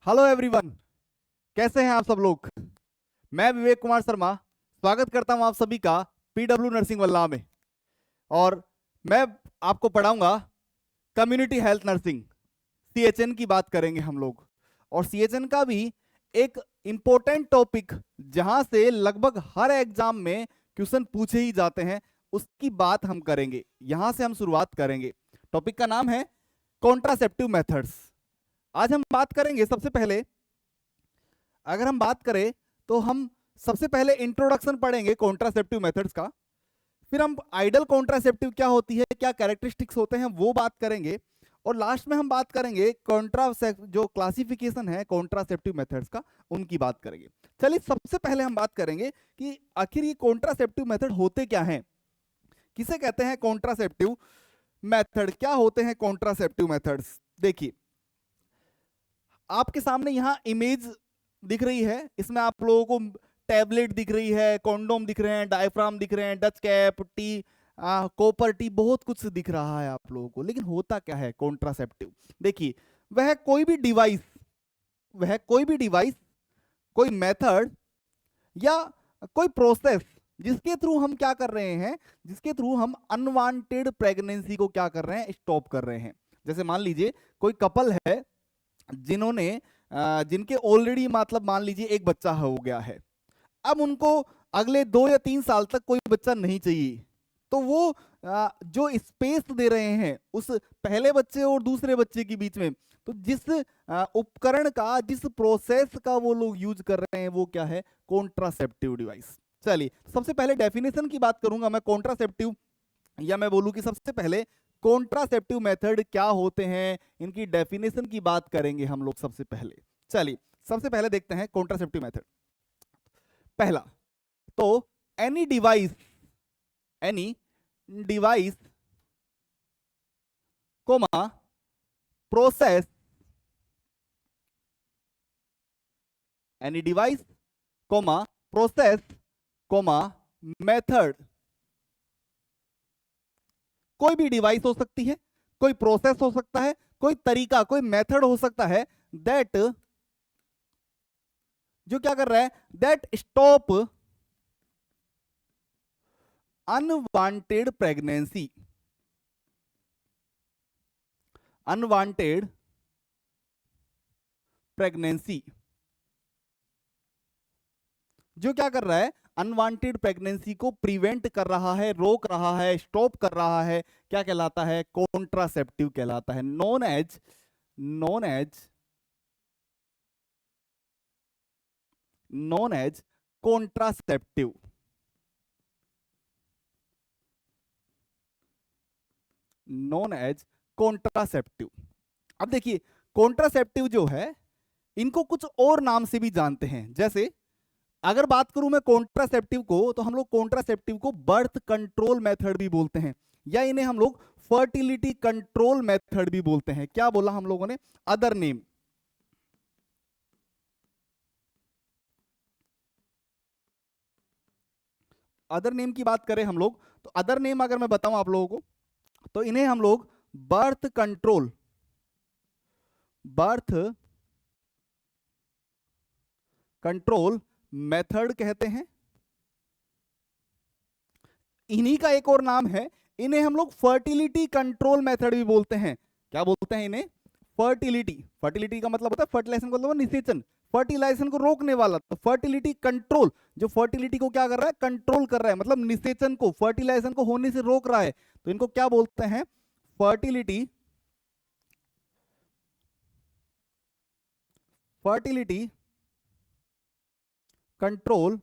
Hello everyone, कैसे हैं आप सब लोग। मैं विवेक कुमार शर्मा स्वागत करता हूं आप सभी का पीडब्ल्यू नर्सिंग वल्लाह में। और मैं आपको पढ़ाऊंगा कम्युनिटी हेल्थ नर्सिंग, सीएचएन की बात करेंगे हम लोग। और सीएचएन का भी एक इंपॉर्टेंट टॉपिक जहां से लगभग हर एग्जाम में क्वेश्चन पूछे ही जाते हैं, उसकी बात हम करेंगे। यहां से हम शुरुआत करेंगे। टॉपिक का नाम है कॉन्ट्रासेप्टिव मेथड्स। आज हम बात करेंगे, सबसे पहले अगर हम बात करें तो हम सबसे पहले इंट्रोडक्शन पढ़ेंगे कॉन्ट्रासेप्टिव मेथड्स का। फिर हम आइडल कॉन्ट्रासेप्टिव क्या होती है, क्या कैरेक्टरिस्टिक्स होते हैं, वो बात करेंगे। और लास्ट में हम बात करेंगे जो क्लासिफिकेशन है कॉन्ट्रासेप्टिव मेथड्स का, उनकी बात करेंगे। चलिए सबसे पहले हम बात करेंगे कि आखिर ये कॉन्ट्रासेप्टिव मेथड होते क्या हैं, किसे कहते हैं कॉन्ट्रासेप्टिव मेथड, क्या होते हैं कॉन्ट्रासेप्टिव मेथड्स। देखिए आपके सामने यहां इमेज दिख रही है, इसमें आप लोगों को टैबलेट दिख रही है, कॉन्डोम दिख रहे हैं, डायफ्राम दिख रहे हैं, Dutch cap, T, copper T, बहुत कुछ दिख रहा है आप लोगों को। लेकिन होता क्या है कॉन्ट्रासेप्टिव। देखिए वह कोई भी डिवाइस, कोई मेथड या कोई प्रोसेस जिसके थ्रू हम क्या कर रहे हैं, जिसके थ्रू हम अनवांटेड प्रेगनेंसी को क्या कर रहे हैं, स्टॉप कर रहे हैं। जैसे मान लीजिए कोई कपल है जिनके ऑलरेडी मतलब मान लीजिए एक बच्चा हो गया है, अब उनको अगले 2 या 3 साल तक कोई बच्चा नहीं चाहिए, तो वो जो स्पेस दे रहे हैं उस पहले बच्चे और दूसरे बच्चे के बीच में, तो जिस उपकरण का, जिस प्रोसेस का वो लोग यूज कर रहे हैं, वो क्या है, कॉन्ट्रासेप्टिव डिवाइस। चलिए सबसे पहले डेफिनेशन की बात करूंगा मैं कॉन्ट्रासेप्टिव, या मैं बोलूं कि सबसे पहले कॉन्ट्रासेप्टिव मेथड क्या होते हैं, इनकी डेफिनेशन की बात करेंगे हम लोग सबसे पहले। चलिए सबसे पहले देखते हैं कॉन्ट्रासेप्टिव मेथड। पहला तो any device comma process, any device comma process comma method. कोई भी डिवाइस हो सकती है, कोई प्रोसेस हो सकता है, कोई तरीका, कोई मेथड हो सकता है, दैट जो क्या कर रहा है, दैट स्टॉप अनवांटेड प्रेगनेंसी, जो क्या कर रहा है, अनवांटेड प्रेगनेंसी को प्रिवेंट कर रहा है, रोक रहा है, स्टॉप कर रहा है, क्या कहलाता है, कॉन्ट्रासेप्टिव कहलाता है। Known as contraceptive. अब देखिए कॉन्ट्रासेप्टिव जो है, इनको कुछ और नाम से भी जानते हैं। जैसे अगर बात करूं मैं कॉन्ट्रासेप्टिव को, तो हम लोग कॉन्ट्रासेप्टिव को बर्थ कंट्रोल मेथड भी बोलते हैं, या इन्हें हम लोग फर्टिलिटी कंट्रोल मेथड भी बोलते हैं। क्या बोला हम लोगों ने, अदर नेम। अदर नेम की बात करें हम लोग, तो अदर नेम अगर मैं बताऊं आप लोगों को, तो इन्हें हम लोग बर्थ कंट्रोल मेथड कहते हैं। इन्हीं का एक और नाम है, इन्हें हम लोग फर्टिलिटी कंट्रोल मेथड भी बोलते हैं। क्या बोलते हैं इन्हें, फर्टिलिटी का मतलब होता है फर्टिलाइजेशन को, मतलब निषेचन, फर्टिलाइजेशन को रोकने वाला। तो फर्टिलिटी कंट्रोल, जो फर्टिलिटी को क्या कर रहा है, कंट्रोल कर रहा है, मतलब निषेचन को, फर्टिलाइजेशन को होने से रोक रहा है, तो इनको क्या बोलते हैं, फर्टिलिटी कंट्रोल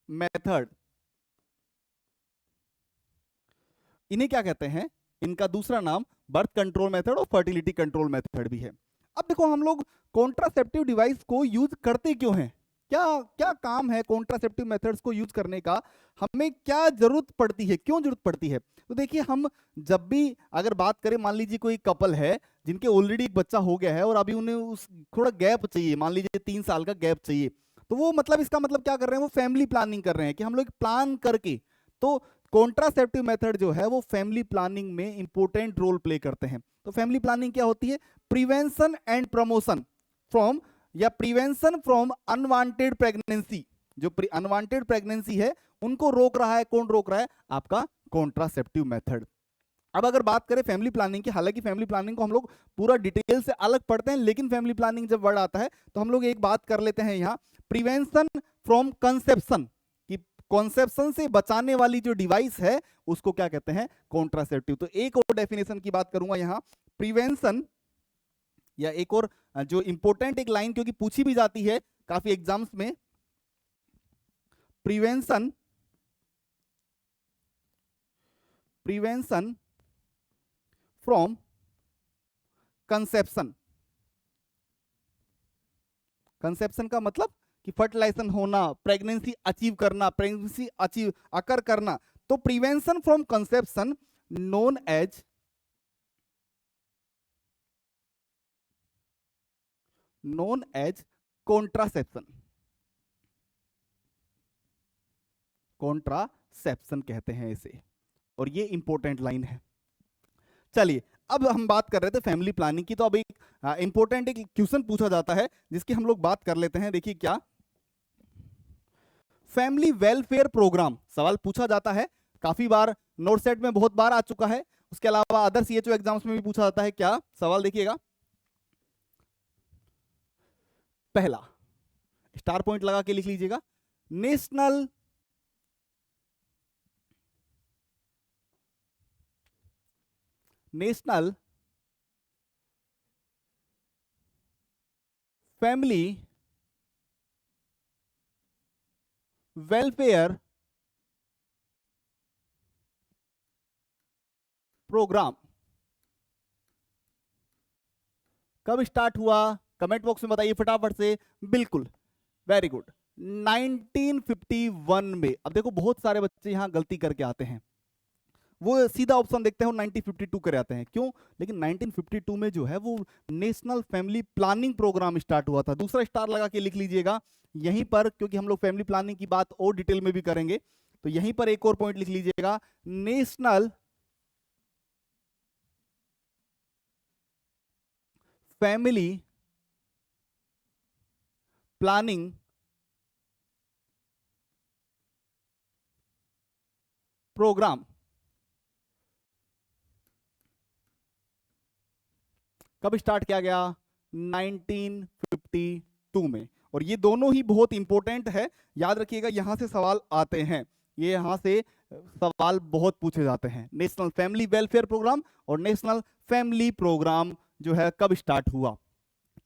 मेथड। इन्हें क्या कहते हैं, इनका दूसरा नाम बर्थ कंट्रोल मेथड और फर्टिलिटी कंट्रोल मेथड भी है। अब देखो हम लोग कॉन्ट्रासेप्टिव डिवाइस को यूज करते क्यों हैं, क्या क्या काम है कॉन्ट्रासेप्टिव मेथड्स को यूज करने का, हमें क्या जरूरत पड़ती है, क्यों जरूरत पड़ती है। तो देखिए हम जब भी अगर बात करें, मान लीजिए कोई कपल है जिनके ऑलरेडी एक बच्चा हो गया है और अभी उन्हें उस थोड़ा गैप चाहिए, मान लीजिए 3 साल का गैप चाहिए, तो वो मतलब इसका मतलब क्या कर रहे हैं, वो फैमिली प्लानिंग कर रहे हैं कि हम लोग प्लान करके, तो कॉन्ट्रासेप्टिव मेथड जो है वो फैमिली प्लानिंग में इंपॉर्टेंट रोल प्ले करते हैं। तो फैमिली प्लानिंग क्या होती है? प्रिवेंशन एंड प्रमोशन फ्रॉम या प्रिवेंशन फ्रॉम अनवांटेड प्रेगनेंसी। जो अनवांटेड प्रेगनेंसी है उनको रोक रहा है, कौन रोक रहा है? आपका कॉन्ट्रासेप्टिव मेथड। अब अगर बात करें फैमिली प्लानिंग की, हालांकि फैमिली प्लानिंग को हम लोग पूरा डिटेल से अलग पढ़ते हैं, लेकिन फैमिली प्लानिंग जब वर्ड आता है तो हम लोग एक बात कर लेते हैं यहाँ, प्रिवेंशन फ्रॉम कंसेप्शन, कि कॉन्सेप्शन से बचाने वाली जो डिवाइस है उसको क्या कहते हैं? कॉन्ट्रासेप्टिव। तो एक और डेफिनेशन की बात करूंगा यहाँ, प्रिवेंशन, या एक और जो इंपॉर्टेंट एक लाइन क्योंकि पूछी भी जाती है काफी एग्जाम्स में, प्रिवेंशन फ्रॉम कंसेप्शन। कंसेप्शन का मतलब कि फर्टिलाइजेशन होना, प्रेगनेंसी अचीव करना, प्रेगनेंसी अचीव अकर करना। तो prevention from conception known as contraception. Contraception कहते हैं इसे, और ये इंपॉर्टेंट लाइन है। चलिए अब हम बात कर रहे थे फैमिली प्लानिंग की, तो अब एक इंपॉर्टेंट एक क्वेश्चन पूछा जाता है जिसकी हम लोग बात कर लेते हैं। देखिए क्या, फैमिली वेलफेयर प्रोग्राम सवाल पूछा जाता है, काफी बार नोट सेट में बहुत बार आ चुका है, उसके अलावा अदर सीएचओ एग्जाम्स में भी पूछा जाता है। क्या सवाल? देखिएगा, पहला स्टार पॉइंट लगा के लिख लीजिएगा, नेशनल फैमिली वेलफेयर प्रोग्राम कब स्टार्ट हुआ? कमेंट बॉक्स में बताइए फटाफट से। बिल्कुल, वेरी गुड, 1951 में। अब देखो बहुत सारे बच्चे यहां गलती करके आते हैं, वो सीधा ऑप्शन देखते हैं और 1952 करे आते हैं, क्यों? लेकिन 1952 में जो है वो national family planning programme start हुआ था। दूसरा स्टार लगा के लिख लीजिएगा यहीं पर, क्योंकि हम लोग फैमिली प्लानिंग की बात और डिटेल में भी करेंगे, तो यहीं पर एक और पॉइंट लिख लीजिएगा, नेशनल फैमिली प्लानिंग प्रोग्राम कब स्टार्ट किया गया? 1952 में। और ये दोनों ही बहुत इंपॉर्टेंट है, याद रखिएगा, यहां से सवाल आते हैं, ये यहां से सवाल बहुत पूछे जाते हैं। नेशनल फैमिली वेलफेयर प्रोग्राम और नेशनल फैमिली प्रोग्राम जो है कब स्टार्ट हुआ।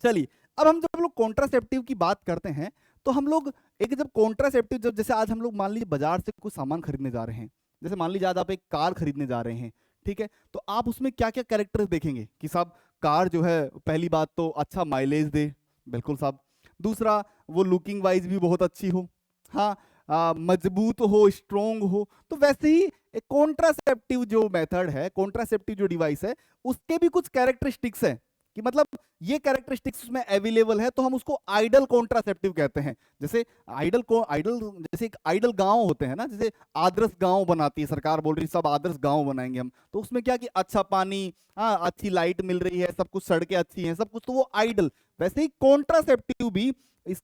चलिए अब हम जब लोग कॉन्ट्रासेप्टिव की बात करते हैं तो हम लोग एक, जब कॉन्ट्रासेप्टिव, जब जैसे आज हम लोग मान लीजिए बाजार से कुछ सामान खरीदने जा रहे हैं, जैसे मान लीजिए आज आप एक कार खरीदने जा रहे हैं, ठीक है, तो आप उसमें क्या क्या कैरेक्टर्स देखेंगे कि साहब कार जो है, पहली बात तो अच्छा माइलेज दे, बिल्कुल साहब, दूसरा वो लुकिंग वाइज भी बहुत अच्छी हो, हाँ, मजबूत हो, स्ट्रोंग हो। तो वैसे ही एक कॉन्ट्रासेप्टिव जो मेथड है, कॉन्ट्रासेप्टिव जो डिवाइस है, उसके भी कुछ कैरेक्टरिस्टिक्स है कि मतलब ये कैरेक्टरिस्टिक्स उसमें अवेलेबल है, तो हम उसको आइडल कॉन्ट्रासेप्टिव कहते हैं। जैसे आइडल जैसे एक आइडल गांव होते हैं ना, जैसे आदर्श गांव बनाती है सरकार, बोल रही सब आदर्श गांव बनाएंगे हम, तो उसमें क्या कि अच्छा पानी, हाँ, अच्छी लाइट मिल रही है, सब कुछ सड़कें अच्छी हैं, सब कुछ, तो वो आइडल। वैसे ही कॉन्ट्रासेप्टिव भी,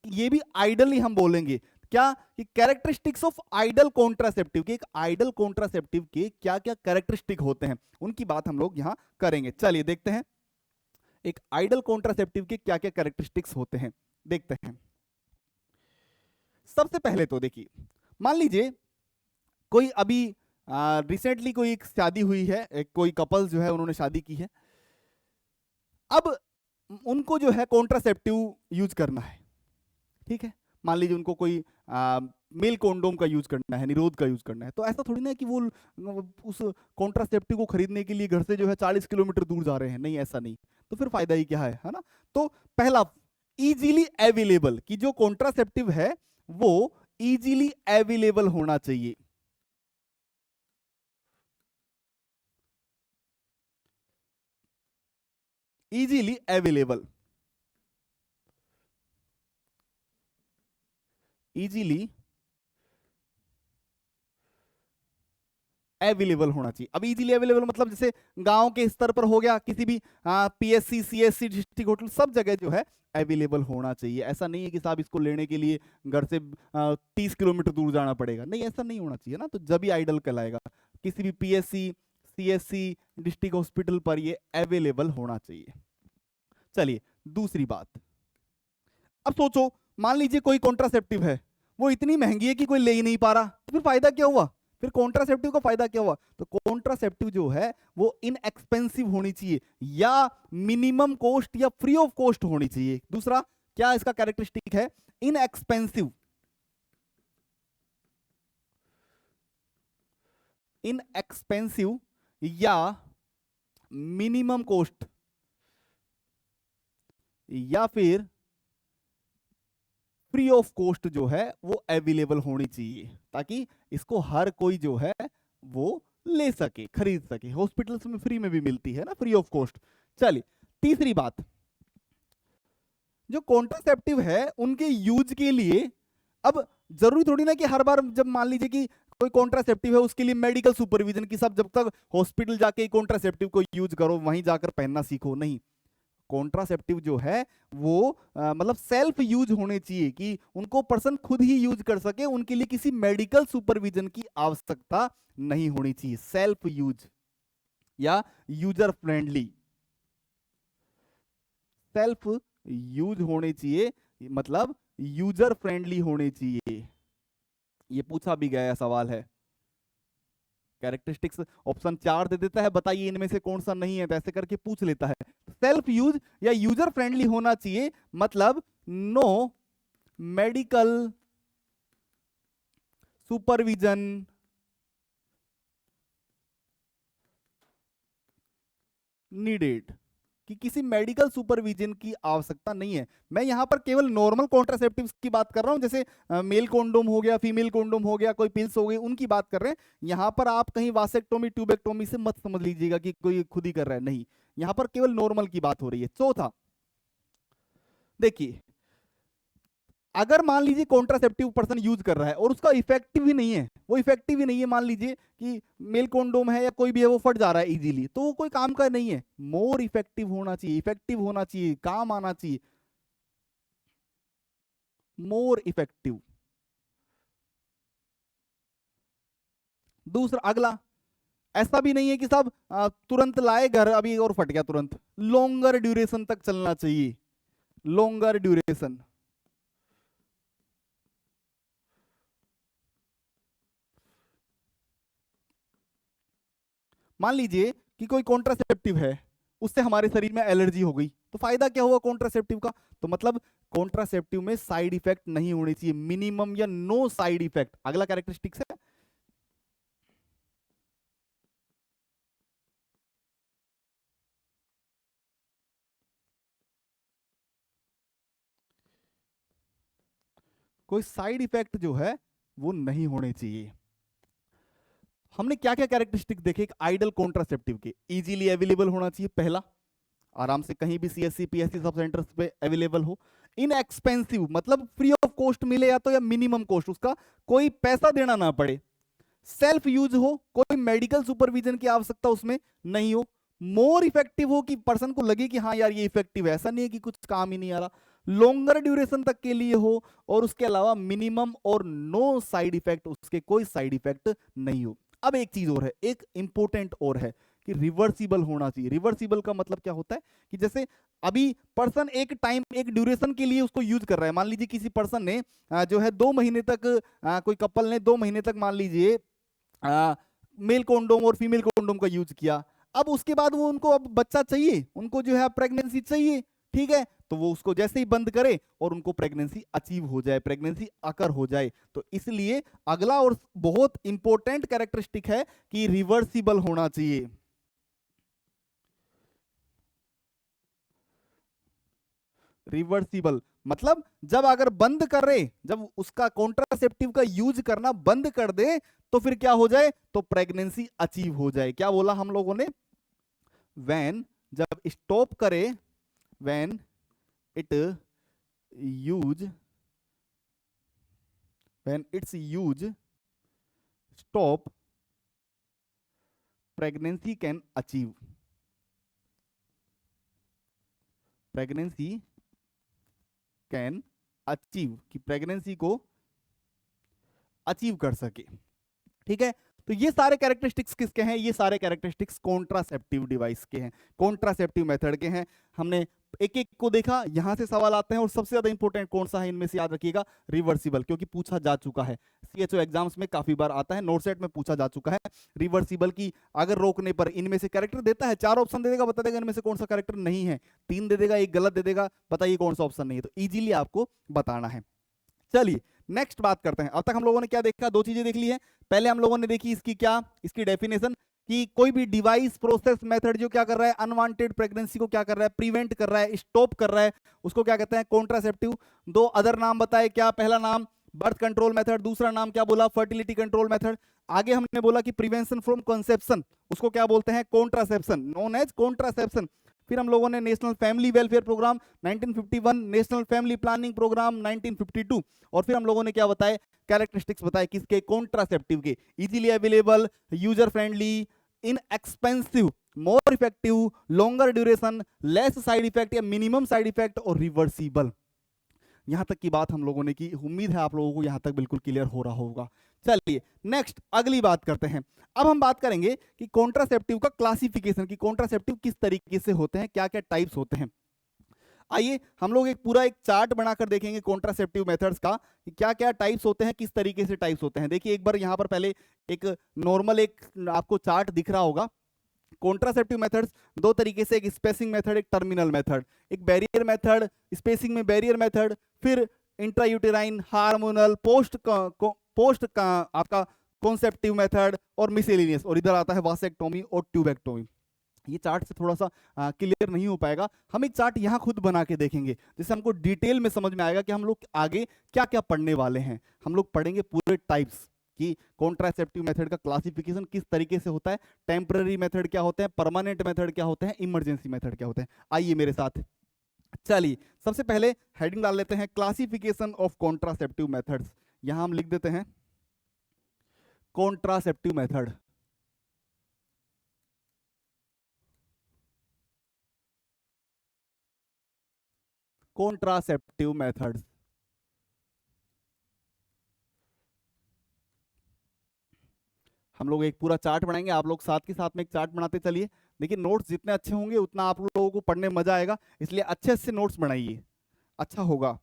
ये भी आइडल ही हम बोलेंगे। क्या कि कैरेक्टरिस्टिक्स ऑफ आइडल कॉन्ट्रासेप्टिव, के एक आइडल कॉन्ट्रासेप्टिव के क्या क्या कैरेक्टरिस्टिक होते हैं, उनकी बात हम लोग यहां करेंगे। चलिए देखते हैं एक आइडल कॉन्ट्रासेप्टिव के क्या क्या कैरेक्टरिस्टिक्स होते हैं, देखते हैं। सबसे पहले तो देखिए, मान लीजिए कोई अभी रिसेंटली कोई एक शादी हुई है, एक कोई कपल जो है उन्होंने शादी की है, अब उनको जो है कॉन्ट्रासेप्टिव यूज करना है, ठीक है, मान लीजिए उनको कोई मेल कॉन्डोम का यूज करना है, निरोध का यूज करना है, तो ऐसा थोड़ी ना है कि वो उस कॉन्ट्रासेप्टिव को खरीदने के लिए घर से जो है 40 किलोमीटर दूर जा रहे हैं, नहीं, ऐसा नहीं, तो फिर फायदा ही क्या है ना। तो पहला, इजीली अवेलेबल, कि जो कॉन्ट्रासेप्टिव है वो इजीली अवेलेबल होना चाहिए। इजीली अवेलेबल, इजीली अवेलेबल होना चाहिए। अब इजीली अवेलेबल मतलब जैसे गांव के स्तर पर हो गया, किसी भी पीएससी सीएससी डिस्ट्रिक्ट होटल सब जगह जो है अवेलेबल होना चाहिए। ऐसा नहीं है कि साहब इसको लेने के लिए घर से 30 किलोमीटर दूर जाना पड़ेगा, नहीं ऐसा नहीं होना चाहिए ना, तो जब भी आइडल कहलाएगा। किसी भी पीएससी सीएससी डिस्ट्रिक्ट हॉस्पिटल पर ये अवेलेबल होना चाहिए। चलिए दूसरी बात, अब सोचो मान लीजिए कोई कॉन्ट्रासेप्टिव है, वो इतनी महंगी है कि कोई ले ही नहीं पा रहा, तो फिर फायदा क्या हुआ? फिर कॉन्ट्रासेप्टिव का फायदा क्या हुआ? तो कॉन्ट्रासेप्टिव जो है वो इनएक्सपेंसिव होनी चाहिए, या मिनिमम कॉस्ट या फ्री ऑफ कॉस्ट होनी चाहिए। दूसरा क्या इसका कैरेक्टरिस्टिक है? इनएक्सपेंसिव, इनएक्सपेंसिव या मिनिमम कॉस्ट, या फिर फ्री ऑफ कॉस्ट जो है वो अवेलेबल होनी चाहिए, ताकि इसको हर कोई जो है वो ले सके, खरीद सके। हॉस्पिटल्स में फ्री में भी मिलती है ना, फ्री ऑफ कॉस्ट। चलिए तीसरी बात, जो कॉन्ट्रासेप्टिव है उनके यूज के लिए, अब जरूरी थोड़ी ना कि हर बार जब मान लीजिए कि कोई कॉन्ट्रासेप्टिव है उसके लिए मेडिकल सुपरविजन की, सब जब तक हॉस्पिटल जाके कॉन्ट्रासेप्टिव को यूज करो वहीं जाकर पहनना सीखो, नहीं। कॉन्ट्रासेप्टिव जो है वो मतलब सेल्फ यूज होने चाहिए, कि उनको पर्सन खुद ही यूज कर सके, उनके लिए किसी मेडिकल सुपरविजन की आवश्यकता नहीं होनी चाहिए। सेल्फ यूज या यूजर फ्रेंडली, सेल्फ यूज होने चाहिए, मतलब यूजर फ्रेंडली होने चाहिए। ये पूछा भी गया सवाल है। कैरेक्टरिस्टिक्स ऑप्शन 4 दे देता है, बताइए इनमें से कौन सा नहीं है, तो ऐसे करके पूछ लेता है। सेल्फ यूज या यूजर फ्रेंडली होना चाहिए, मतलब नो मेडिकल सुपरविजन नीडेड, कि किसी मेडिकल सुपरविजन की आवश्यकता नहीं है। मैं यहां पर केवल नॉर्मल कॉन्ट्रासेप्टिव्स की बात कर रहा हूं, जैसे मेल कोंडोम हो गया, फीमेल कोंडोम हो गया, कोई पिल्स हो गई, उनकी बात कर रहे हैं। यहां पर आप कहीं वासेक्टोमी ट्यूबेक्टोमी से मत समझ लीजिएगा कि कोई खुद ही कर रहा है, नहीं, यहां पर केवल नॉर्मल की बात हो रही है। चौथा देखिए, अगर मान लीजिए कॉन्ट्रासेप्टिव पर्सन यूज कर रहा है और उसका इफेक्टिव ही नहीं है, वो इफेक्टिव ही नहीं है, मान लीजिए कि मेल कोंडोम है या कोई भी है वो फट जा रहा है इजीली, तो वो कोई काम का नहीं है। मोर इफेक्टिव होना चाहिए, इफेक्टिव होना चाहिए, काम आना चाहिए, मोर इफेक्टिव। दूसरा अगला, ऐसा भी नहीं है कि साहब तुरंत लाए घर अभी और फट गया तुरंत, लॉन्गर ड्यूरेशन तक चलना चाहिए, लॉन्गर ड्यूरेशन। मान लीजिए कि कोई कॉन्ट्रासेप्टिव है, उससे हमारे शरीर में एलर्जी हो गई, तो फायदा क्या हुआ कॉन्ट्रासेप्टिव का? तो मतलब कॉन्ट्रासेप्टिव में साइड इफेक्ट नहीं होने चाहिए, मिनिमम या नो साइड इफेक्ट। अगला कैरेक्टरिस्टिक्स है कोई साइड इफेक्ट जो है वो नहीं होने चाहिए। हमने क्या क्या कैरेक्टरिस्टिक देखे एक आइडल कॉन्ट्रासेप्टिव के? इजीली अवेलेबल होना चाहिए, पहला, आराम से कहीं भी सीएससी पीएससी सब सेंटर्स पे अवेलेबल हो। इनएक्सपेंसिव मतलब फ्री ऑफ कॉस्ट मिले, या तो या मिनिमम कॉस्ट, उसका कोई पैसा देना ना पड़े। सेल्फ यूज हो, कोई मेडिकल सुपरविजन की आवश्यकता उसमें नहीं हो। मोर इफेक्टिव हो, कि पर्सन को लगे कि हाँ यार ये इफेक्टिव है, ऐसा नहीं है कि कुछ काम ही नहीं आ रहा। लॉन्गर ड्यूरेशन तक के लिए हो, और उसके अलावा मिनिमम और नो साइड इफेक्ट, उसके कोई साइड इफेक्ट नहीं हो। अब एक चीज और है, एक इंपॉर्टेंट और है कि रिवर्सिबल होना चाहिए। रिवर्सिबल का मतलब क्या होता है कि जैसे अभी पर्सन एक टाइम एक ड्यूरेशन के लिए उसको यूज कर रहा है, मान लीजिए किसी पर्सन ने जो है 2 महीने तक, कोई कपल ने 2 महीने तक मान लीजिए मेल कोंडोम और फीमेल कोंडोम का यूज किया। अब उसके बाद वो उनको अब बच्चा चाहिए, उनको जो है प्रेगनेंसी चाहिए, ठीक है, तो वो उसको जैसे ही बंद करे और उनको प्रेगनेंसी अचीव हो जाए, प्रेगनेंसी अकर हो जाए। तो इसलिए अगला और बहुत इंपॉर्टेंट कैरेक्टरिस्टिक है कि रिवर्सिबल होना चाहिए। रिवर्सिबल मतलब जब अगर बंद कर रहे, जब उसका कॉन्ट्रासेप्टिव का यूज करना बंद कर दे, तो फिर क्या हो जाए? तो प्रेगनेंसी अचीव हो जाए। क्या बोला हम लोगों ने? व्हेन, जब स्टॉप करे, when it use, when it's use stop pregnancy can achieve, pregnancy can achieve, कि प्रेगनेंसी को अचीव कर सके। ठीक है, तो ये सारे कैरेक्टरिस्टिक्स किसके हैं? ये सारे कैरेक्टरिस्टिक्स कॉन्ट्रासेप्टिव डिवाइस के हैं, कॉन्ट्रासेप्टिव मेथड के हैं। हमने एक एक को देखा, यहां से सवाल आते हैं, और सबसे ज्यादा इंपॉर्टेंट कौन सा है इनमें से, याद रखिएगा, रिवर्सिबल, क्योंकि पूछा जा चुका है, सीएचओ एग्जाम्स में काफी बार आता है, नोटसेट में पूछा जा चुका है। रिवर्सिबल की अगर रोकने पर इनमें से कैरेक्टर देता है, 4 ऑप्शन दे देगा, बता देगा इनमें से कौन सा कैरेक्टर नहीं है, 3 दे देगा, 1 गलत दे देगा, बताइए कौन सा ऑप्शन नहीं है, तो इजीली आपको बताना है। चलिए नेक्स्ट बात करते हैं। अब तक हम लोगों ने क्या देखा? 2 चीजें देख ली है। पहले हम लोगों ने देखी इसकी क्या, इसकी डेफिनेशन, कि कोई भी डिवाइस, प्रोसेस, मेथड जो क्या कर रहा है, अनवांटेड प्रेगनेंसी को क्या कर रहा है, प्रिवेंट कर रहा है, स्टॉप कर रहा है, उसको क्या कहते हैं? कॉन्ट्रासेप्टिव। 2 अदर नाम बताए, क्या? पहला नाम बर्थ कंट्रोल मेथड, दूसरा नाम क्या बोला? Fertility control method. आगे हमने बोला कि प्रिवेंशन फ्रॉम कंसेप्शन, उसको क्या बोलते हैं? Contraception, known as contraception. फिर हम लोगों ने national family welfare programme 1951, national family planning programme 1952, और फिर हम लोगों ने क्या बताए? कैरेक्टरिस्टिक्स बताए किसके? कॉन्ट्रासेप्टिव के। Easily available, user friendly, inexpensive, more effective, longer duration, less side effect या मिनिमम साइड इफेक्ट, और रिवर्सिबल। यहां तक की बात हम लोगों ने की, उम्मीद है आप लोगों को यहां तक बिल्कुल क्लियर हो रहा होगा। चलिए नेक्स्ट अगली बात करते हैं। अब हम बात करेंगे कि कॉन्ट्रासेप्टिव का क्लासिफिकेशन, की कॉन्ट्रासेप्टिव किस तरीके से होते हैं, क्या क्या टाइप्स होते हैं। आइए हम लोग एक पूरा एक चार्ट बनाकर देखेंगे कॉन्ट्रासेप्टिव मेथड्स का, कि क्या क्या टाइप्स होते हैं, किस तरीके से टाइप्स होते हैं। देखिए एक बार यहां पर पहले एक नॉर्मल एक आपको चार्ट दिख रहा होगा। कॉन्ट्रासेप्टिव मेथड्स 2 तरीके से, एक स्पेसिंग मेथड, एक टर्मिनल मेथड, एक बैरियर मेथड, स्पेसिंग में बैरियर मेथड, फिर इंट्रायूटेराइन, हार्मोनल, पोस्ट का आपका कॉन्सेप्टिव मेथड, और मिसेलिनियस, और इधर आता है वासेक्टोमी और ट्यूबेक्टोमी। ये चार्ट से थोड़ा सा क्लियर नहीं हो पाएगा, हम एक चार्ट यहाँ खुद बना के देखेंगे, जिससे हमको डिटेल में समझ में आएगा कि हम लोग आगे क्या क्या पढ़ने वाले हैं। हम लोग पढ़ेंगे पूरे टाइप्स कि कॉन्ट्रासेप्टिव मेथड का क्लासिफिकेशन किस तरीके से होता है, टेम्पररी मेथड क्या होते हैं, परमानेंट मेथड क्या होते हैं, इमरजेंसी मेथड क्या होते हैं। आइए मेरे साथ, चलिए सबसे पहले हेडिंग डाल लेते हैं, क्लासिफिकेशन ऑफ कॉन्ट्रासेप्टिव मेथड्स। यहां हम लिख देते हैं कॉन्ट्रासेप्टिव मेथड। कॉन्ट्रासेप्टिव मेथड्स, हम लोग एक पूरा चार्ट बनाएंगे, आप लोग साथ के साथ में एक चार्ट बनाते चलिए। देखिए नोट्स जितने अच्छे होंगे उतना आप लोगों को पढ़ने में मजा आएगा, इसलिए अच्छे से नोट्स बनाइए, अच्छा होगा।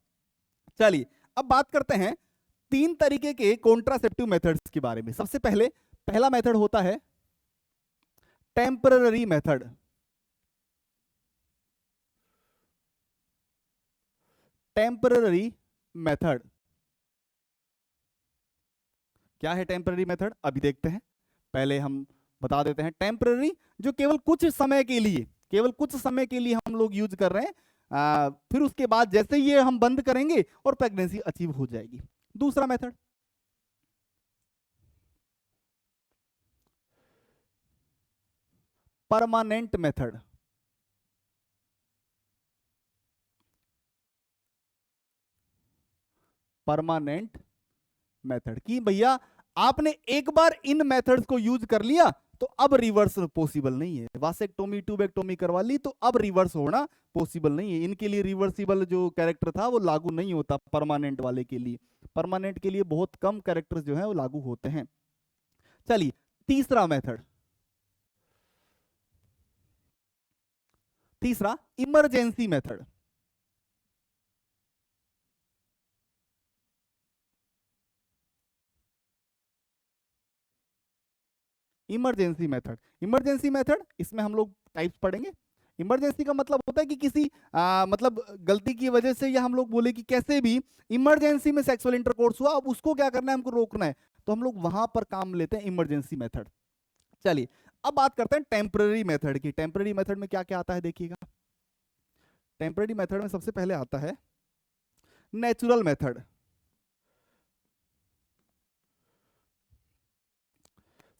चलिए अब बात करते हैं 3 तरीके के कॉन्ट्रासेप्टिव मेथड्स के बारे में। सबसे पहले पहला मेथड होता है टेम्पररी मेथड। टेम्पररी मेथड क्या है? टेम्पररी मेथड अभी देखते हैं, पहले हम बता देते हैं। टेम्पररी जो केवल कुछ समय के लिए, केवल कुछ समय के लिए हम लोग यूज कर रहे हैं, फिर उसके बाद जैसे ये हम बंद करेंगे और प्रेगनेंसी अचीव हो जाएगी। दूसरा method permanent method. Permanent method की भैया आपने एक बार इन मेथड्स को यूज कर लिया तो अब रिवर्स पॉसिबल नहीं है। वासेक्टोमी, ट्यूबेक्टोमी करवा ली तो अब रिवर्स होना पॉसिबल नहीं है। इनके लिए रिवर्सिबल जो कैरेक्टर था वो लागू नहीं होता परमानेंट वाले के लिए। परमानेंट के लिए बहुत कम कैरेक्टर्स जो है वो लागू होते हैं। चलिए तीसरा मेथड, तीसरा emergency method. Emergency method, emergency method इसमें हम लोग टाइप्स पढ़ेंगे। इमरजेंसी का मतलब होता है कि किसी मतलब गलती की वजह से, या हम लोग बोले कि कैसे भी इमरजेंसी में सेक्सुअल इंटरकोर्स हुआ, अब उसको क्या करना है, हमको रोकना है, तो हम लोग वहां पर काम लेते हैं इमरजेंसी मेथड। चलिए अब बात करते हैं टेम्पररी मेथड की। टेम्पररी मेथड में क्या क्या आता है देखिएगा। टेम्पररी मेथड में सबसे पहले आता है नेचुरल मेथड।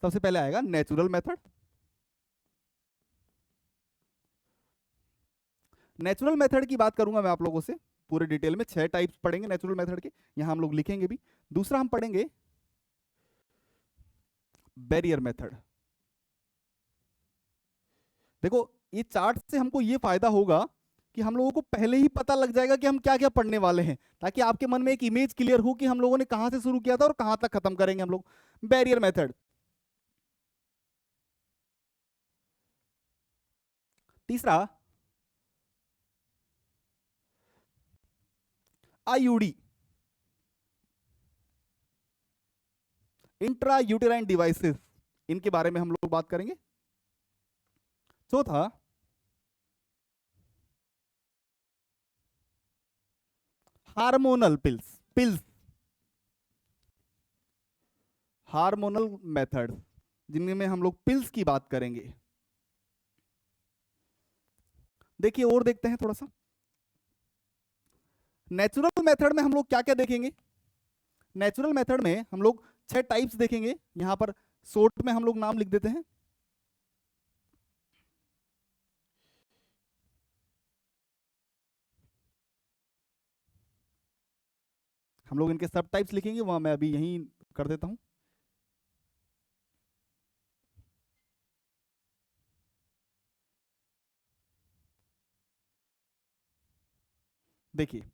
सबसे पहले आएगा नेचुरल मेथड। नेचुरल मेथड की बात करूंगा मैं आप लोगों से पूरे डिटेल में, 6 टाइप्स पढ़ेंगे नेचुरल मेथड के, यहां हम लोग लिखेंगे भी। दूसरा हम पढ़ेंगे बैरियर मेथड। देखो ये चार्ट से हमको ये फायदा होगा कि हम लोगों को पहले ही पता लग जाएगा कि हम क्या क्या पढ़ने वाले हैं, ताकि आपके मन में एक इमेज क्लियर हो कि हम लोगों ने कहां से शुरू किया था और कहां तक खत्म करेंगे हम लोग। Barrier method. तीसरा आईयूडी, इंट्रा यूटेराइन डिवाइसेस, इनके बारे में हम लोग बात करेंगे। चौथा हार्मोनल पिल्स, हार्मोनल मेथड, जिनमें हम लोग पिल्स की बात करेंगे। देखिए और देखते हैं थोड़ा सा नेचुरल मेथड में हम लोग क्या क्या देखेंगे। नेचुरल मेथड में हम लोग 6 टाइप्स देखेंगे, यहां पर शॉर्ट में हम लोग नाम लिख देते हैं। हम लोग इनके सब टाइप्स लिखेंगे, वहां मैं अभी यहीं कर देता हूं। देखिए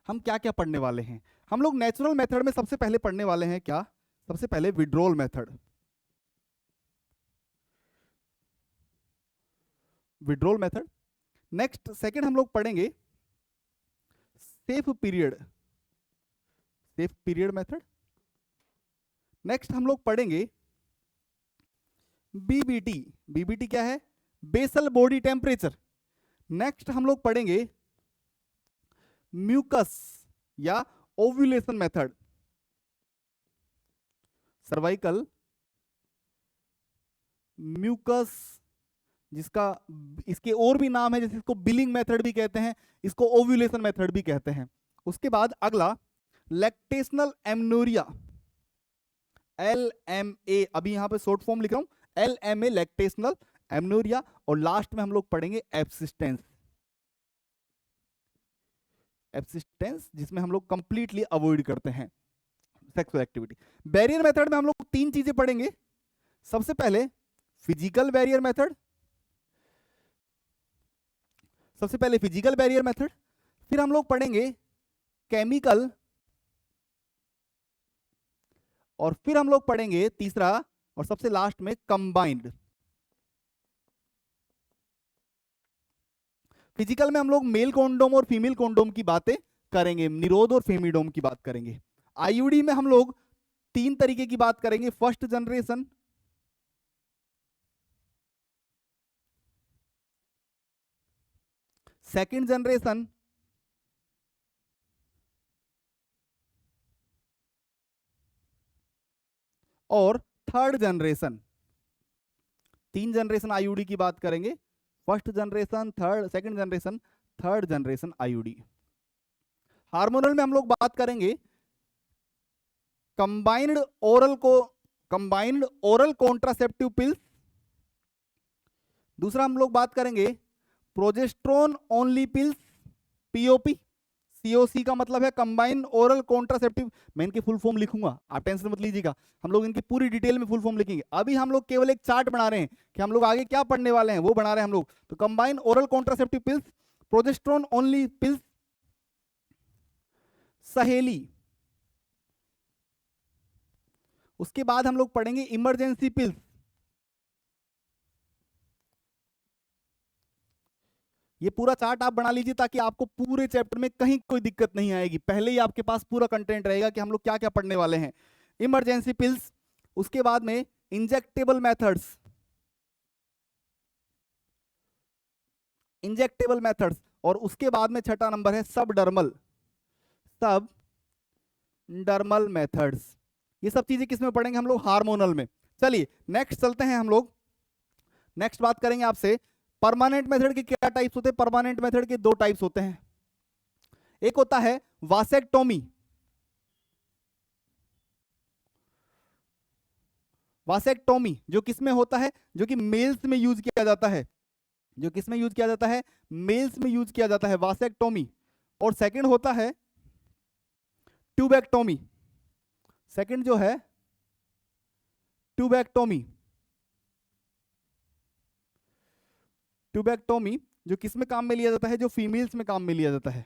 हम क्या क्या पढ़ने वाले हैं। हम लोग नेचुरल मेथड में सबसे पहले पढ़ने वाले हैं क्या, सबसे पहले withdrawal method, withdrawal method. Next second हम लोग पढ़ेंगे safe period, safe period method. Next हम लोग पढ़ेंगे बीबीटी, बीबीटी क्या है, बेसल बॉडी टेम्परेचर। नेक्स्ट हम लोग पढ़ेंगे म्यूकस या ओव्यूलेशन मेथड, सर्वाइकल म्यूकस, जिसका इसके और भी नाम है, जैसे इसको बिलिंग मेथड भी कहते हैं, इसको ओव्यूलेशन मेथड भी कहते हैं। उसके बाद अगला लैक्टेशनल एमनोरिया, LMA, अभी यहां पे शॉर्ट फॉर्म लिख रहा हूं, LMA लैक्टेशनल एमनोरिया। और लास्ट में हम लोग पढ़ेंगे एब्सिस्टेंस, एब्सिस्टेंस जिसमें हम लोग कंप्लीटली अवॉइड करते हैं सेक्सुअल एक्टिविटी। बैरियर मेथड में हम लोग 3 चीजें पढ़ेंगे। सबसे पहले फिजिकल बैरियर मेथड, सबसे पहले फिजिकल बैरियर मेथड, फिर हम लोग पढ़ेंगे केमिकल, और फिर हम लोग पढ़ेंगे तीसरा और सबसे लास्ट में कंबाइंड। फिजिकल में हम लोग मेल कॉन्डोम और फीमेल कॉन्डोम की बातें करेंगे, निरोध और फेमिडोम की बात करेंगे। आईयूडी में हम लोग 3 तरीके की बात करेंगे, फर्स्ट जनरेशन, सेकंड जनरेशन और थर्ड जनरेशन। 3 जनरेशन आईयूडी की बात करेंगे, first generation, second generation, third generation IUD. Hormonal में हम लोग बात करेंगे कंबाइंड ओरल कॉन्ट्रासेप्टिव पिल्स। दूसरा हम लोग बात करेंगे progesterone only pills, POP. COC का मतलब है कंबाइंड ओरल कॉन्ट्रासेप्टिव। मैं इनकी फुल फॉर्म लिखूंगा, आप टेंशन मत लीजिएगा, हम लोग इनकी पूरी डिटेल में फुल फॉर्म लिखेंगे। अभी हम लोग केवल एक चार्ट बना रहे हैं कि हम लोग आगे क्या पढ़ने वाले हैं, वो बना रहे हैं हम लोग। तो combined oral contraceptive pills, progesterone only pills, सहेली। उसके बाद हम लोग पढ़ेंगे इमरजेंसी पिल्स। ये पूरा चार्ट आप बना लीजिए ताकि आपको पूरे चैप्टर में कहीं कोई दिक्कत नहीं आएगी, पहले ही आपके पास पूरा कंटेंट रहेगा कि हम लोग क्या क्या पढ़ने वाले हैं। इमरजेंसी पिल्स, उसके बाद में इंजेक्टेबल मेथड्स, इंजेक्टेबल मेथड्स, और उसके बाद में छठा नंबर है सबडर्मल, सब डर्मल मेथड्स। ये सब चीजें किस में पढ़ेंगे हम लोग, हार्मोनल में। चलिए नेक्स्ट चलते हैं हम लोग, नेक्स्ट बात करेंगे आपसे परमानेंट मेथड के क्या टाइप्स होते हैं। परमानेंट मेथड के 2 टाइप्स होते हैं, एक होता है वासेक्टोमी, वासेक्टोमी जो किसमें होता है, जो कि मेल्स में यूज किया जाता है, जो किसमें यूज किया जाता है, मेल्स में यूज किया जाता है वासेक्टोमी। और सेकंड होता है ट्यूबेक्टोमी, सेकंड जो है ट्यूबेक्टोमी। ट्यूबेक्टोमी जो किस में काम में लिया जाता है, जो फीमेल्स में काम में लिया जाता है।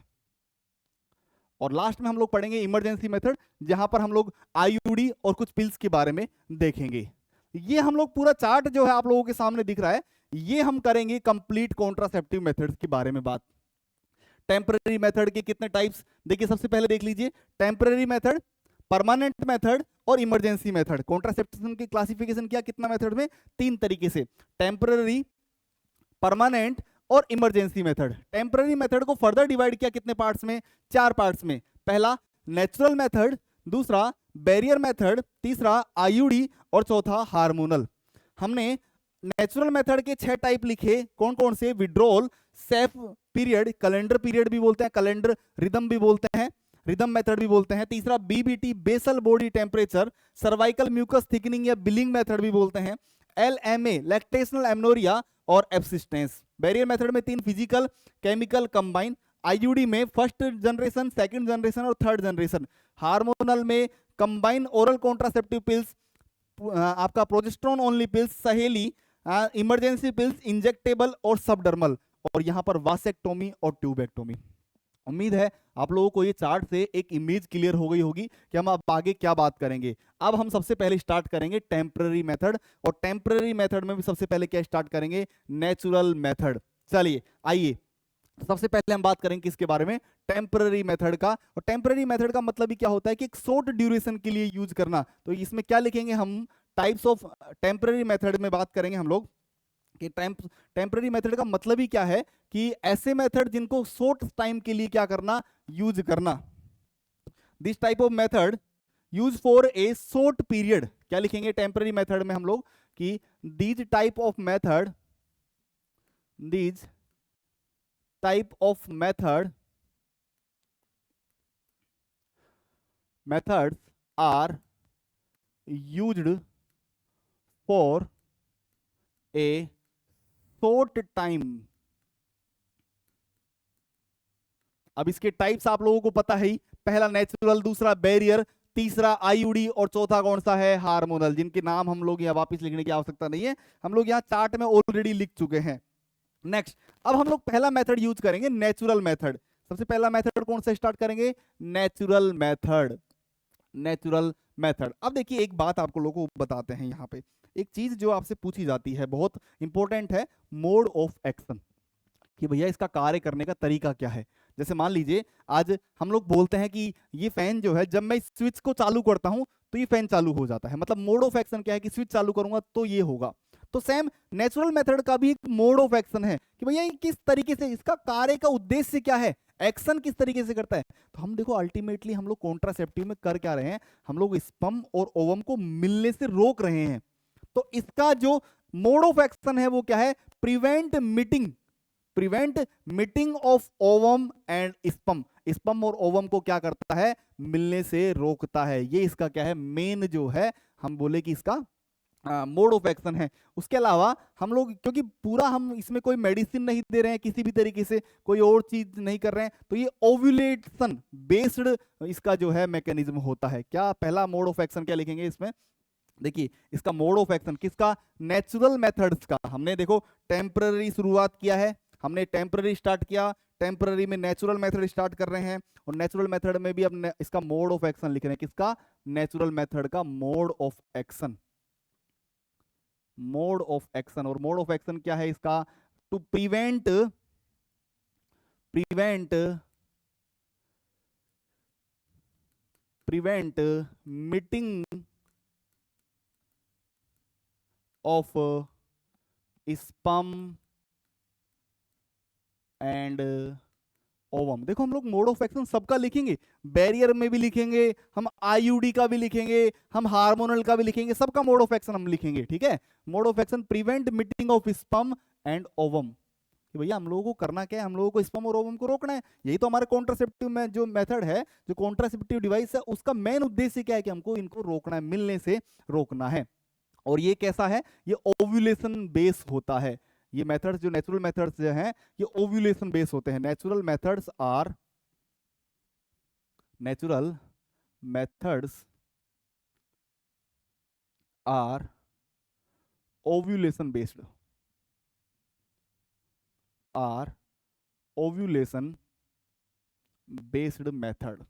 और लास्ट में हम लोग पढ़ेंगे इमरजेंसी मेथड, जहां पर हम लोग आईयूडी और कुछ पिल्स के बारे में देखेंगे। ये हम लोग पूरा चार्ट जो है आप लोगों के सामने दिख रहा है, ये हम करेंगे कंप्लीट कॉन्ट्रासेप्टिव मेथड्स के बारे में बात। टेम्पररी मेथड के कितने टाइप्स, देखिए सबसे पहले देख लीजिए, टेम्पररी मेथड, परमानेंट मेथड और इमरजेंसी मेथड। कॉन्ट्रासेप्शन की क्लासिफिकेशन किया कितना मेथड में, 3 तरीके से, टेम्पररी, परमानेंट और इमरजेंसी मेथड। टेम्पररी मेथड को फर्दर डिवाइड किया कितने पार्ट्स में, 4 पार्ट्स में। पहला नेचुरल मेथड, दूसरा बैरियर मेथड, तीसरा आईयूडी और चौथा हार्मोनल। हमने नेचुरल मेथड के 6 टाइप लिखे, कौन कौन से, withdrawal, safe period, calendar period भी बोलते हैं, कैलेंडर रिदम भी बोलते हैं, रिदम मेथड भी बोलते हैं। तीसरा BBT, basal body temperature, cervical mucus thickening या बिलिंग मेथड भी बोलते हैं, एलएमए, लैक्टेशनल एमनोरिया और एब्सिस्टेंस। बैरियर मेथड में 3, फिजिकल, केमिकल, कंबाइन। आईयूडी में फर्स्ट जनरेशन, सेकंड जनरेशन और थर्ड जनरेशन। हार्मोनल में कंबाइन ओरल कॉन्ट्रासेप्टिव पिल्स, आपका प्रोजेस्टेरोन ओनली पिल्स, सहेली, इमरजेंसी पिल्स, इंजेक्टेबल और सबडर्मल, और यहां पर वासेक्टोमी और ट्यूबेक्टोमी। उम्मीद है आप लोगों को ये चार्ट से एक इमेज क्लियर हो गई होगी कि हम अब आगे क्या बात करेंगे। अब हम सबसे पहले स्टार्ट करेंगे टेम्पररी मेथड, और टेम्पररी मेथड में भी सबसे पहले क्या स्टार्ट करेंगे, नेचुरल मेथड। चलिए आइए, सबसे पहले हम बात करेंगे किसके बारे में, टेम्पररी मेथड का। और टेम्पररी मेथड का मतलब ही क्या होता है कि एक शॉर्ट ड्यूरेशन के लिए यूज करना। तो इसमें क्या लिखेंगे हम, टाइप्स ऑफ टेम्पररी मेथड में बात करेंगे हम लोग कि टेम्पररी मेथड का मतलब ही क्या है कि ऐसे मेथड जिनको शॉर्ट टाइम के लिए क्या करना, यूज करना। This type of method use for a short period. क्या लिखेंगे टेम्पररी मेथड में हम लोग कि these type of method, these type of methods are used for a short time। अब इसके टाइप्स आप लोगों को पता है ही, पहला नेचुरल, दूसरा बैरियर, तीसरा आईयूडी और चौथा कौन सा है, हार्मोनल, जिनके नाम हम लोग यहाँ वापस लिखने की आवश्यकता नहीं है, हम लोग यहाँ चार्ट में ऑलरेडी लिख चुके हैं। नेक्स्ट, अब हम लोग पहला मेथड यूज करेंगे, नेचुरल मेथड। सबसे पहला मेथड कौन सा स्टार्ट करेंगे, नेचुरल मेथड। Natural method. अब देखिए एक बात आपको लोगों को बताते हैं, यहाँ पे एक चीज जो आपसे पूछी जाती है, बहुत इंपॉर्टेंट है, मोड ऑफ एक्शन, कि भैया इसका कार्य करने का तरीका क्या है। जैसे मान लीजिए आज हम लोग बोलते हैं कि ये फैन जो है, जब मैं इस स्विच को चालू करता हूं तो ये फैन चालू हो जाता है, मतलब मोड ऑफ एक्शन क्या है कि स्विच चालू करूंगा तो ये होगा। तो सेम नेचुरल मेथड का भी एक मोड ऑफ एक्शन है कि भैया किस तरीके से, इसका कार्य का उद्देश्य क्या है, एक्शन किस तरीके से करता है। तो हम देखो अल्टीमेटली हम लोग कॉन्ट्रासेप्टिव में कर क्या रहे हैं, हम लोग स्पर्म और ओवम को मिलने से रोक रहे हैं। तो इसका जो मोड ऑफ एक्शन है वो क्या है, prevent meeting of ovum and sperm. Sperm और ओवम को क्या करता है, मिलने से रोकता है। ये इसका क्या है, मेन जो है हम बोले कि इसका मोड ऑफ एक्शन है। उसके अलावा हम लोग, क्योंकि पूरा हम इसमें कोई मेडिसिन नहीं दे रहे हैं, किसी भी तरीके से कोई और चीज नहीं कर रहे हैं, तो ये ओव्यूलेशन बेस्ड इसका जो है मैकेनिज्म होता है। क्या पहला मोड ऑफ एक्शन क्या लिखेंगे इसमें, देखिए इसका मोड ऑफ एक्शन किसका, नेचुरल मेथड्स का। हमने देखो टेम्पररी शुरुआत किया है, हमने टेम्पररी स्टार्ट किया, टेम्पररी में नेचुरल मेथड स्टार्ट कर रहे हैं, और नेचुरल मेथड में भी अब इसका मोड ऑफ एक्शन लिख रहे हैं, किसका, नेचुरल मेथड का mode of action. Mode of action, और मोड ऑफ एक्शन क्या है इसका, to prevent meeting of sperm and ovum. देखो हम लोग मोड ऑफ एक्शन सबका लिखेंगे, बैरियर में भी लिखेंगे, हम आईयूडी का भी लिखेंगे, हम हार्मोनल का भी लिखेंगे, सबका मोड ऑफ एक्शन हम लिखेंगे, ठीक है। Mode of action prevent meeting of sperm and ovum, कि भैया हम लोगों को करना क्या है, हम लोगों को स्पर्म और ओवम को रोकना है। यही तो हमारे कॉन्ट्रासेप्टिव में जो मेथड है, जो कॉन्ट्रासेप्टिव डिवाइस है, उसका मेन उद्देश्य क्या है कि हमको इनको रोकना है, मिलने से रोकना है। और ये कैसा है, ये ओव्यूलेशन बेस होता है। ये मेथड्स जो नेचुरल मेथड्स जो हैं ये ओव्यूलेशन बेस होते हैं। Natural methods are ovulation based. Are ovulation based method.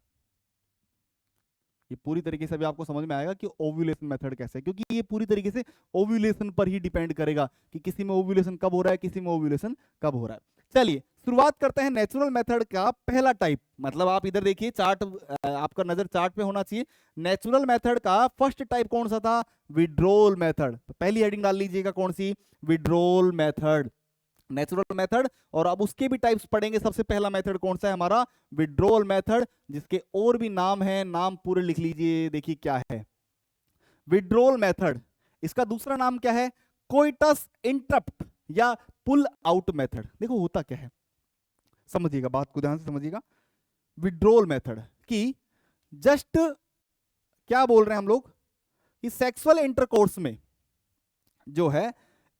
ये पूरी तरीके से अभी आपको समझ में आएगा कि ओव्यूलेशन मेथड कैसे है, क्योंकि ये पूरी तरीके से ओव्यूलेशन पर ही डिपेंड करेगा कि किसी में ओव्यूलेशन कब हो रहा है, किसी में ओव्यूलेशन कब हो रहा है। चलिए शुरुआत करते हैं नेचुरल मेथड का पहला टाइप। मतलब आप इधर देखिए चार्ट, आपका नजर चार्ट पे होना चाहिए। नेचुरल मेथड का फर्स्ट टाइप कौन सा था? Withdrawal method. तो पहली हेडिंग डाल लीजिएगा कौन सी? Withdrawal method, natural method. और अब उसके भी टाइप्स पढ़ेंगे। सबसे पहला मेथड कौन सा है हमारा? विड्रोल मेथड, जिसके और भी नाम है, नाम पूरे लिख लीजिए। देखिए क्या है विड्रोल मेथड। इसका दूसरा नाम क्या है? कोइटस इंटरप्ट या पुल आउट मेथड। देखो होता क्या है, समझिएगा, बात को ध्यान से समझिएगा। विड्रोल मेथड कि जस्ट क्या बोल रहे हैं हम लोग कि सेक्सुअल इंटरकोर्स में जो है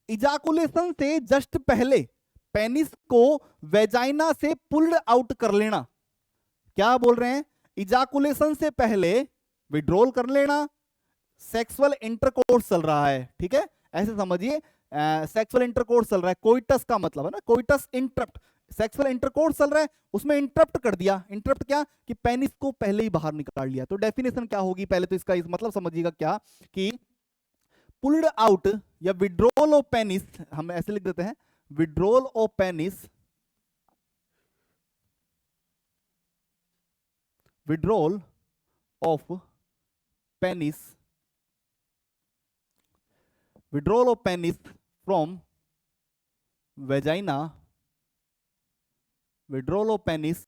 इजाकुलेशन से जस्ट पहले पेनिस को वेजाइना से पुल्ड आउट कर लेना। क्या बोल रहे हैं? इजाकुलेशन से पहले विड्रोल कर लेना, सेक्सुअल इंटरकोर्स चल रहा है, ठीक है, ऐसे समझिए। सेक्सुअल इंटरकोर्स चल रहा है, कोइटस का मतलब है ना, कोइटस इंटरप्ट। सेक्सुअल इंटरकोर्स चल रहा है, उसमें इंटरप्ट कर दिया। इंटरप्ट क्या? कि पेनिस को पहले ही बाहर निकाल लिया। तो डेफिनेशन क्या होगी? पहले तो इसका इस मतलब समझिएगा क्या कि पुल्ड आउट या विड्रोल ऑफ पेनिस, हम ऐसे लिख देते हैं, withdrawal of penis, withdrawal of penis, withdrawal of penis from vagina, withdrawal of penis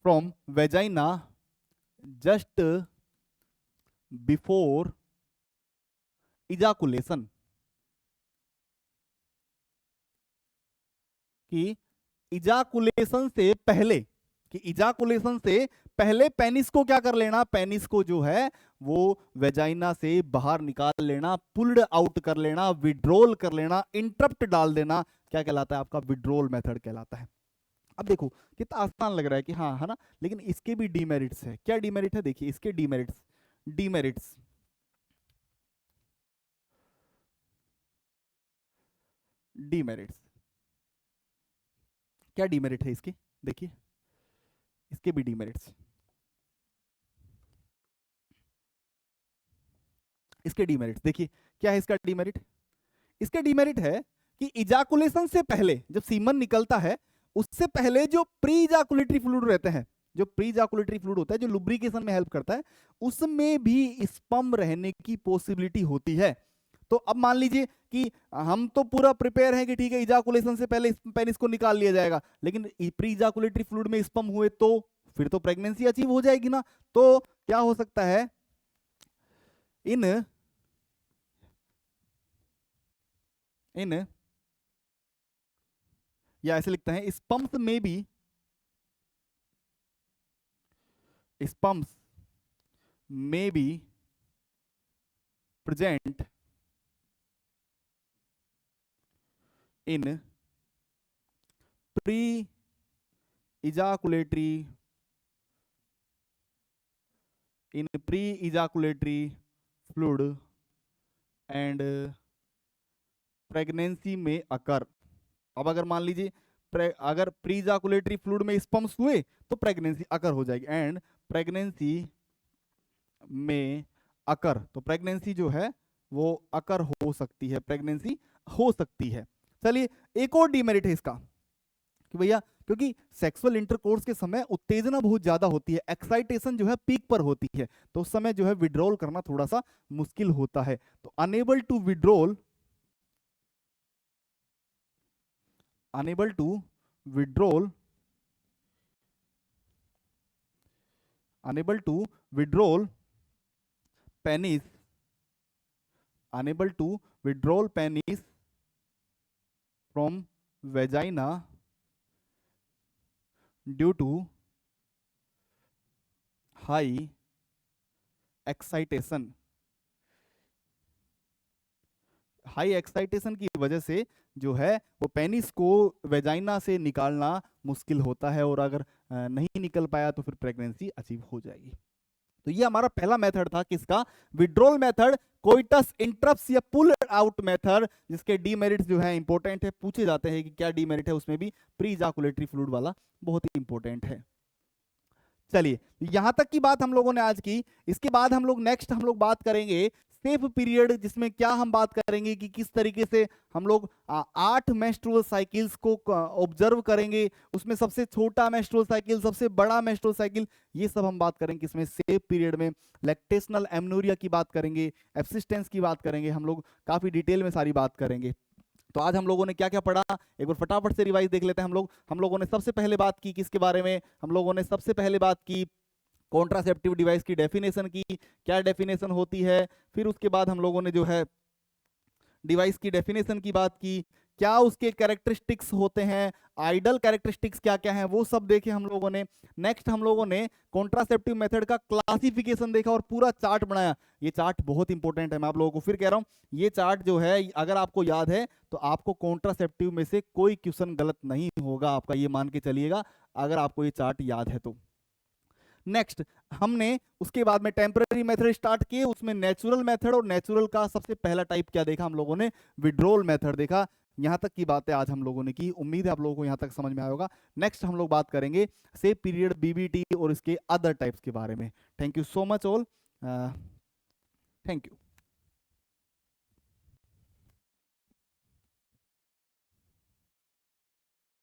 from vagina just before ejaculation. कि इजाकुलेशन से पहले, कि इजाकुलेशन से पहले पेनिस को क्या कर लेना? पेनिस को जो है वो वेजाइना से बाहर निकाल लेना, पुल्ड आउट कर लेना, विड्रोल कर लेना, इंटरप्ट डाल देना। क्या कहलाता है आपका? विड्रोल मेथड कहलाता है। अब देखो कितना आसान लग रहा है कि हाँ है ना, लेकिन इसके भी डीमेरिट्स है। क्या डीमेरिट है? देखिए इसके डीमेरिट्स, डीमेरिट्स डीमेरिट्स क्या डीमेरिट है इसके? देखिए इसके भी डीमेरिट्स, इसके डीमेरिट्स देखिए क्या है इसका डीमेरिट? इसके डीमेरिट है कि इजाकुलेशन से पहले, जब सीमन निकलता है उससे पहले जो प्री इजाकुलेटरी फ्लूइड रहते हैं, जो प्री इजाकुलेटरी फ्लूइड होता है, जो लुब्रिकेशन में हेल्प करता है, उसमें भी स्पर्म रहने की पॉसिबिलिटी होती है। तो अब मान लीजिए कि हम तो पूरा प्रिपेयर है कि ठीक है इजाकुलेशन से पहले पेनिस को निकाल लिया जाएगा, लेकिन प्री इजाकुलेटरी फ्लूइड में स्पर्म हुए तो फिर तो प्रेगनेंसी अचीव हो जाएगी ना। तो क्या हो सकता है? इन या ऐसे लिखते हैं स्पर्म्स में भी, स्पर्म्स में भी present in pre ejaculatory, in pre ejaculatory fluid and pregnancy में अकर। अब अगर मान लीजिए अगर प्री इजाकुलेटरी फ्लूइड में स्पर्म्स हुए तो प्रेगनेंसी अकर हो जाएगी, एंड प्रेगनेंसी में अकर, तो प्रेगनेंसी जो है वो अकर हो सकती है, प्रेगनेंसी हो सकती है। चलिए एक और डीमेरिट है इसका कि भैया क्योंकि सेक्सुअल इंटरकोर्स के समय उत्तेजना बहुत ज्यादा होती है, एक्साइटेशन जो है पीक पर होती है, तो उस समय जो है विड्रॉल करना थोड़ा सा मुश्किल होता है। तो unable to withdraw, unable to withdraw, unable to withdraw penis, unable to withdraw penis from vagina due to high excitation, high excitation की वजह से जो है वो पेनिस को वेजाइना से निकालना मुश्किल होता है, और अगर नहीं निकल पाया तो फिर प्रेगनेंसी अचीव हो जाएगी। तो ये हमारा पहला मेथड था किसका? विड्रोल मेथड, कोइटस इंटरप्ट्स या पुल आउट मेथड, जिसके डीमेरिट्स जो है इंपॉर्टेंट है, पूछे जाते हैं कि क्या डीमेरिट है, उसमें भी प्री इजाकुलेटरी फ्लूइड वाला बहुत ही इंपॉर्टेंट है। चलिए यहां तक की बात हम लोगों ने आज की। इसके बाद हम लोग नेक्स्ट हम लोग बात करेंगे सेफ पीरियड, जिसमें क्या हम बात करेंगे कि किस तरीके से हम लोग 8 मेंस्ट्रुअल साइकिल्स को ऑब्जर्व करेंगे, उसमें सबसे छोटा मेंस्ट्रुअल साइकिल, सबसे बड़ा मेंस्ट्रुअल साइकिल, ये सब हम बात करेंगे इसमें सेफ पीरियड में। लैक्टेशनल एमनोरिया की बात करेंगे, एब्सिस्टेंस की बात करेंगे, हम लोग काफी डिटेल में सारी बात करेंगे। तो आज हम लोगों ने क्या क्या पढ़ा, एक बार फटाफट से रिवाइज देख लेते हैं हम लोगों ने सबसे पहले बात की किसके बारे में, हम लोगों ने सबसे पहले बात की कॉन्ट्रासेप्टिव डिवाइस की डेफिनेशन की, क्या डेफिनेशन होती है। फिर उसके बाद हम लोगों ने जो है डिवाइस की डेफिनेशन की बात की, क्या उसके कैरेक्टरिस्टिक्स होते हैं, आइडल कैरेक्टरिस्टिक्स क्या क्या हैं, वो सब देखे हम लोगों ने। नेक्स्ट हम लोगों ने कॉन्ट्रासेप्टिव मेथड का क्लासिफिकेशन देखा और पूरा चार्ट बनाया। ये चार्ट बहुत इंपॉर्टेंट है, मैं आप लोगों को फिर कह रहा हूं, ये चार्ट जो है अगर आपको याद है तो आपको कॉन्ट्रासेप्टिव में से कोई क्वेश्चन गलत नहीं होगा आपका, ये मान के चलिएगा अगर आपको ये चार्ट याद है तो। नेक्स्ट हमने उसके बाद में टेम्पररी मेथड स्टार्ट किए, उसमें नेचुरल मेथड, और नेचुरल का सबसे पहला टाइप क्या देखा हम लोगों ने, विड्रोल मेथड देखा। यहां तक की बातें आज हम लोगों ने की, उम्मीद है आप लोगों को यहां तक समझ में आया होगा। नेक्स्ट हम लोग बात करेंगे सेफ पीरियड, बीबीटी और इसके अदर टाइप्स के बारे में। Thank you so much all, thank you.